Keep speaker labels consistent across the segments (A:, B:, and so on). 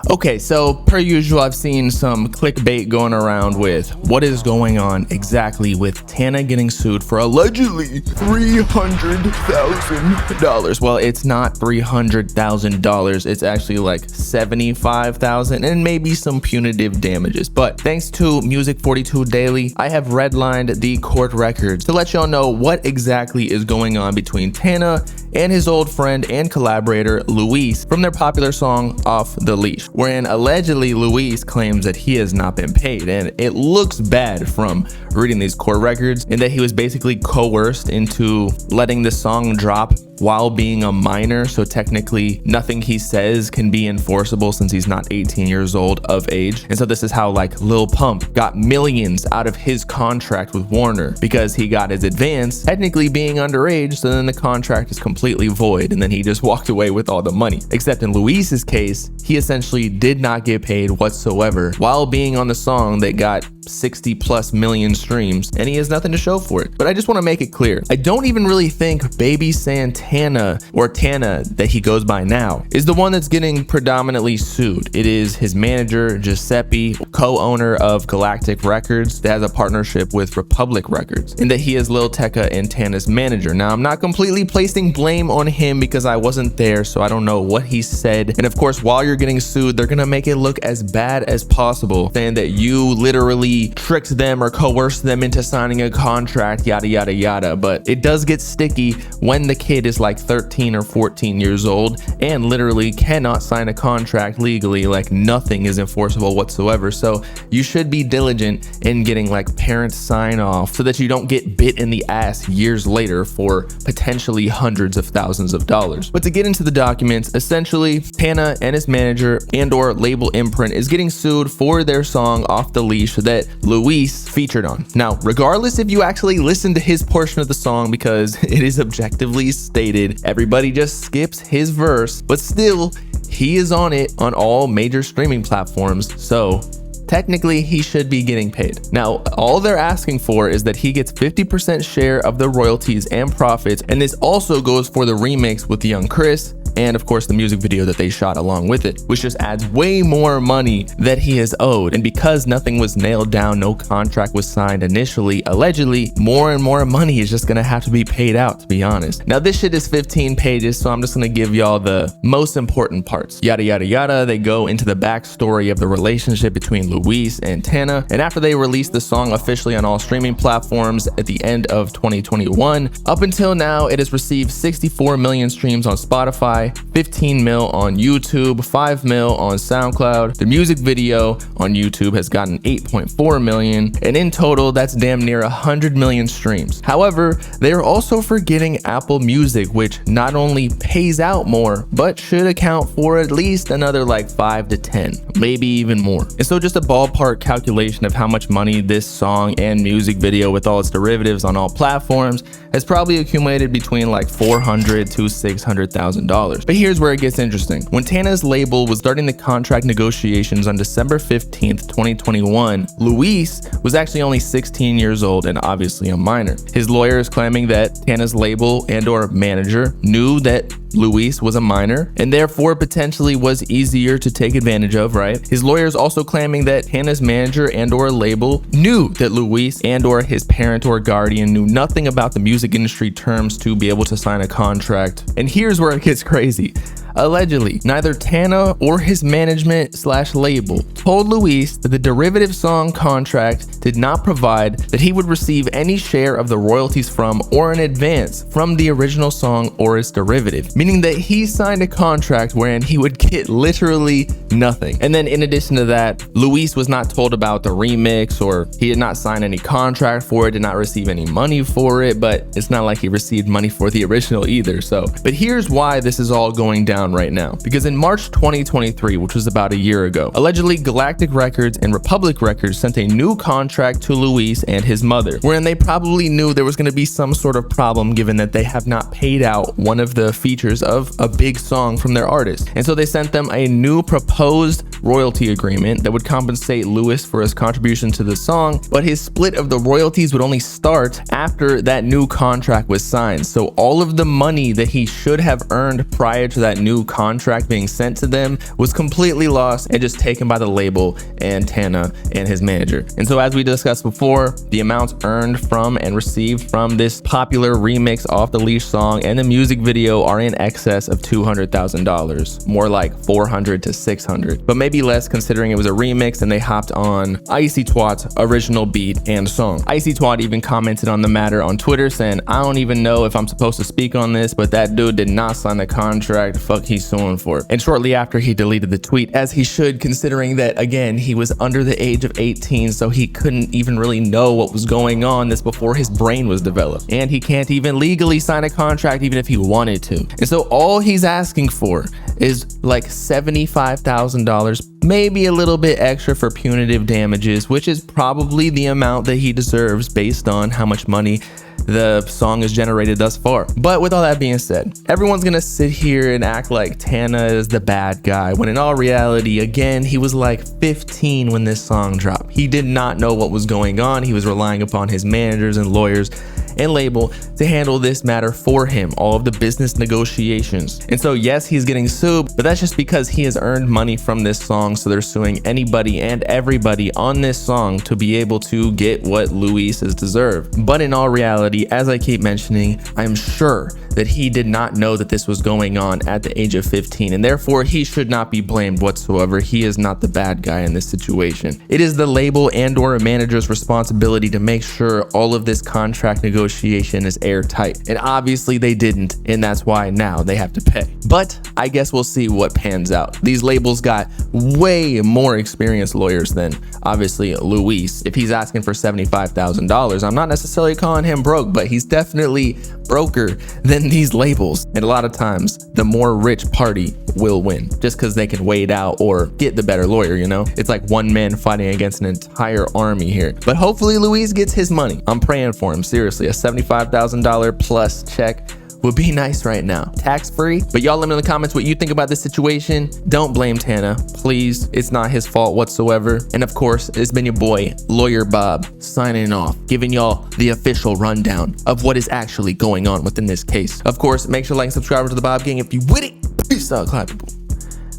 A: Okay, so per usual, I've seen some clickbait going around with what is going on exactly with Tana getting sued for allegedly $300,000. Well, it's not $300,000. It's actually like $75,000 and maybe some punitive damages. But thanks to Music 42 Daily, I have redlined the court records to let y'all know what exactly is going on between Tana and his old friend and collaborator Luis from their popular song Off the Leash, wherein allegedly Luis claims that he has not been paid. And it looks bad from reading these court records, and that he was basically coerced into letting the song drop while being a minor, so technically nothing he says can be enforceable since he's not 18 years old of age. And so this is how like Lil Pump got millions out of his contract with Warner, because he got his advance technically being underage, so then the contract is completely void and then he just walked away with all the money. Except in Luis's case, he essentially did not get paid whatsoever while being on the song that got 60+ million streams, and he has nothing to show for it. But I just want to make it clear, I don't even really think Baby Santana, or Tana that he goes by now, is the one that's getting predominantly sued. It is his manager Giuseppe, co-owner of Galactic Records that has a partnership with Republic Records, and that he is Lil Tecca and Tana's manager. Now, I'm not completely placing blame on him because I wasn't there, so I don't know what he said. And of course, while you're getting sued, they're gonna make it look as bad as possible, saying that you literally tricked them or coerced them into signing a contract, yada yada yada. But it does get sticky when the kid is like 13 or 14 years old and literally cannot sign a contract legally. Like nothing is enforceable whatsoever. So you should be diligent in getting like parent sign off so that you don't get bit in the ass years later for potentially hundreds of thousands of dollars. But to get into the documents, essentially Tana and his manager and or label Imprint is getting sued for their song Off the Leash that Luis featured on. Now, regardless if you actually listen to his portion of the song, because it is objectively stated, everybody just skips his verse, but still, he is on it on all major streaming platforms, so technically he should be getting paid. Now, all they're asking for is that he gets 50% share of the royalties and profits, and this also goes for the remix with Young Chris, and of course the music video that they shot along with it, which just adds way more money that he is owed. And because nothing was nailed down, no contract was signed initially, allegedly more and more money is just gonna have to be paid out, to be honest. Now this shit is 15 pages, so I'm just gonna give y'all the most important parts. Yada yada yada, they go into the backstory of the relationship between Luis and Tana, and after they released the song officially on all streaming platforms at the end of 2021, up until now it has received 64 million streams on Spotify, 15 mil on YouTube, 5 mil on SoundCloud. The music video on YouTube has gotten 8.4 million, and in total that's damn near 100 million streams. However, they are also forgetting Apple Music, which not only pays out more, but should account for at least another like 5 to 10, maybe even more. And so just a ballpark calculation of how much money this song and music video with all its derivatives on all platforms has probably accumulated between like $400,000 to $600,000. But here's where it gets interesting. When Tana's label was starting the contract negotiations on December 15th, 2021, Luis was actually only 16 years old and obviously a minor. His lawyer is claiming that Tana's label and or manager knew that Luis was a minor and therefore potentially was easier to take advantage of, right? His lawyer is also claiming that Tana's manager and or label knew that Luis and or his parent or guardian knew nothing about the music industry terms to be able to sign a contract. And here's where it gets crazy. Allegedly, neither Tana or his management / label told Luis that the derivative song contract did not provide that he would receive any share of the royalties from or an advance from the original song or its derivative, meaning that he signed a contract wherein he would get literally nothing. And then in addition to that, Luis was not told about the remix, or he did not sign any contract for it, did not receive any money for it, but it's not like he received money for the original either. So, but here's why this is all going down right now, because in March 2023, which was about a year ago, allegedly Galactic Records and Republic Records sent a new contract to Luis and his mother, wherein they probably knew there was going to be some sort of problem given that they have not paid out one of the features of a big song from their artist. And so they sent them a new proposed royalty agreement that would compensate Luis for his contribution to the song, but his split of the royalties would only start after that new contract was signed. So all of the money that he should have earned prior to that new new contract being sent to them was completely lost and just taken by the label and Tana and his manager. And so as we discussed before, the amounts earned from and received from this popular remix off the Leash song and the music video are in excess of $200,000, more like 400 to 600, but maybe less considering it was a remix and they hopped on Icy Twat's original beat and song. Icy Twat even commented on the matter on Twitter saying, "I don't even know if I'm supposed to speak on this, but that dude did not sign the contract. Fuck he's suing for." And shortly after, he deleted the tweet, as he should, considering that again he was under the age of 18, so he couldn't even really know what was going on. This before his brain was developed, and he can't even legally sign a contract even if he wanted to. And so all he's asking for is like $75,000, maybe a little bit extra for punitive damages, which is probably the amount that he deserves based on how much money the song has generated thus far. But with all that being said, everyone's gonna sit here and act like Tana is the bad guy, when in all reality, again, he was like 15 when this song dropped. He did not know what was going on. He was relying upon his managers and lawyers and label to handle this matter for him, all of the business negotiations. And so yes, he's getting sued, but that's just because he has earned money from this song, so they're suing anybody and everybody on this song to be able to get what Luis is deserved. But in all reality, as I keep mentioning, I'm sure that he did not know that this was going on at the age of 15, and therefore he should not be blamed whatsoever. He is not the bad guy in this situation. It is the label and or a manager's responsibility to make sure all of this contract negotiation is airtight, and obviously they didn't, and that's why now they have to pay. But I guess we'll see what pans out. These labels got way more experienced lawyers than obviously Luis. If he's asking for $75,000, I'm not necessarily calling him broke, but he's definitely broker than these labels. And a lot of times the more rich party will win, just because they can wait out or get the better lawyer, you know? It's like one man fighting against an entire army here. But hopefully Luis gets his money. I'm praying for him, seriously. A $75,000 plus check would be nice right now, tax-free. But y'all let me know in the comments what you think about this situation. Don't blame Tana, please. It's not his fault whatsoever. And of course, it's been your boy, Lawyer Bob, signing off, giving y'all the official rundown of what is actually going on within this case. Of course, make sure to like and subscribe to the Bob Gang if you with it. Peace out, clap people.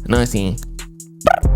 A: And I see you. Bye.